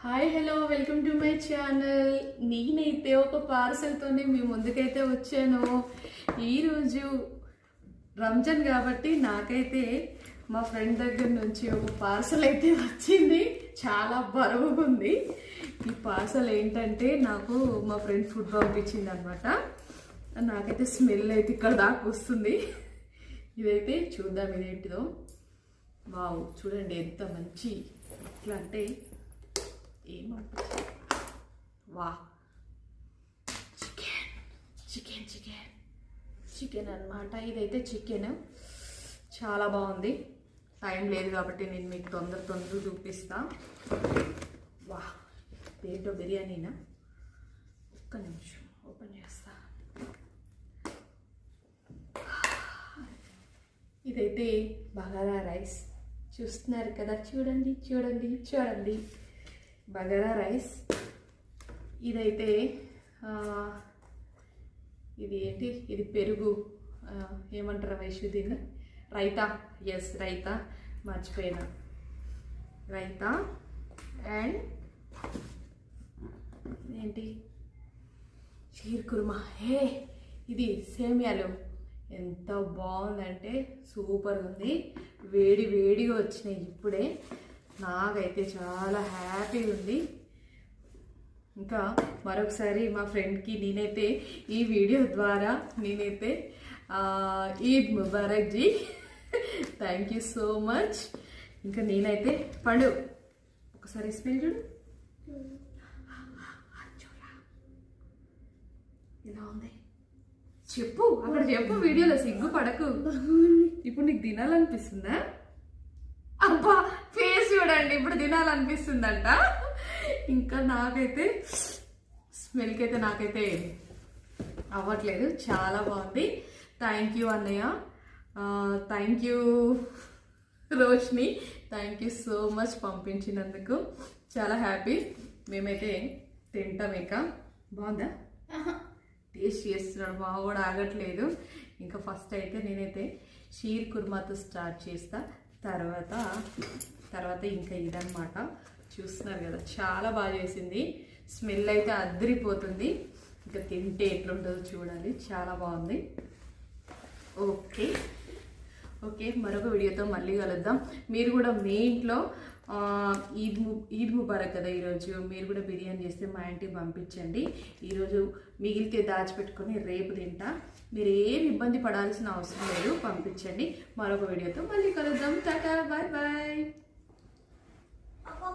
Hi hello welcome to my channel. నేనైతే ఒక పార్సల్తోనే మీ ముందుకైతే వచ్చాను. ఈరోజు రంజాన్ కాబట్టి నాకైతే మా ఫ్రెండ్ దగ్గర నుంచి ఒక పార్సల్ అయితే వచ్చింది. చాలా బరువుగా ఉంది. ఈ పార్సల్ ఏంటంటే నాకు మా ఫ్రెండ్ ఫుడ్ పంపించింది అనమాట. నాకైతే స్మెల్ అయితే ఇక్కడ దాకా వస్తుంది. ఇదైతే చూద్దాం ఇదేంటిదో. వావ్, చూడండి ఎంత మంచి ఇట్లా అంటే ఏమంటారు. వా, చికెన్ చికెన్ చికెన్ చికెన్ అనమాట. ఇదైతే చికెన్ చాలా బాగుంది. టైం లేదు కాబట్టి నేను మీకు తొందర చూపిస్తా. వా, ఏంటో బిర్యానీనా? ఒక్క నిమిషం ఓపెన్ చేస్తా. ఇదైతే బగారా రైస్ చూస్తున్నారు కదా, చూడండి చూడండి చూడండి, బగారా రైస్. ఇదైతే ఇది ఏంటి, ఇది పెరుగు ఏమంటారు వైషు దీన్ని, రైతా. ఎస్, రైతా, మర్చిపోయినా. రైతా అండ్ ఏంటి, షీర్ కుర్మా. హే, ఇది సేమియాలు. ఎంత బాగుందంటే సూపర్ ఉంది. వేడి వేడిగా వచ్చినాయి ఇప్పుడే. నాకైతే చాలా హ్యాపీగా ఉంది. ఇంకా మరొకసారి మా ఫ్రెండ్కి నేనైతే ఈ వీడియో ద్వారా నేనైతే ఈద్ ముబారక్ జీ, థ్యాంక్ యూ సో మచ్. ఇంకా నేనైతే పండు ఒకసారి స్మెల్ చూడు, ఇలా ఉంది. చెప్పు, అక్కడ చెప్పు, వీడియోలో సిగ్గు పడకు. ఇప్పుడు నీకు తినాలనిపిస్తుందా? అబ్బా, ఫేస్ చూడండి, ఇప్పుడు తినాలనిపిస్తుందంట. ఇంకా నాకైతే స్మెల్కి అయితే నాకైతే అవ్వట్లేదు. చాలా బాగుంది. థ్యాంక్ యూ అన్నయ్య, thank you Roshni, thank you so much పంపించినందుకు. చాలా హ్యాపీ. మేమైతే తింటాం. ఇంకా బాగుందా? టేస్ట్ చేస్తున్నాడు మా కూడా ఆగట్లేదు. ఇంకా ఫస్ట్ అయితే నేనైతే షీర్ కుర్మాతో స్టార్ట్ చేస్తా. తర్వాత ఇంకా ఇదన్నమాట. చూస్తున్నారు కదా, చాలా బాగా చేసింది. స్మెల్ అయితే అద్దరిపోతుంది. ఇంకా తింటే ఎట్లుంటుందో చూడాలి. చాలా బాగుంది. ఓకే ఓకే, మరొక వీడియోతో మళ్ళీ కలుద్దాం. మీరు కూడా మీ ఇంట్లో ఈద్ ముబారక్ కదా ఈరోజు, మీరు కూడా బిర్యానీ చేస్తే మా ఇంటికి పంపించండి. ఈరోజు మిగిలితే దాచిపెట్టుకొని రేపు తింటా. మీరు ఏమి ఇబ్బంది పడాల్సిన అవసరం లేదు, పంపించండి. మరొక వీడియోతో మళ్ళీ కలుద్దాం. Tata, bye bye.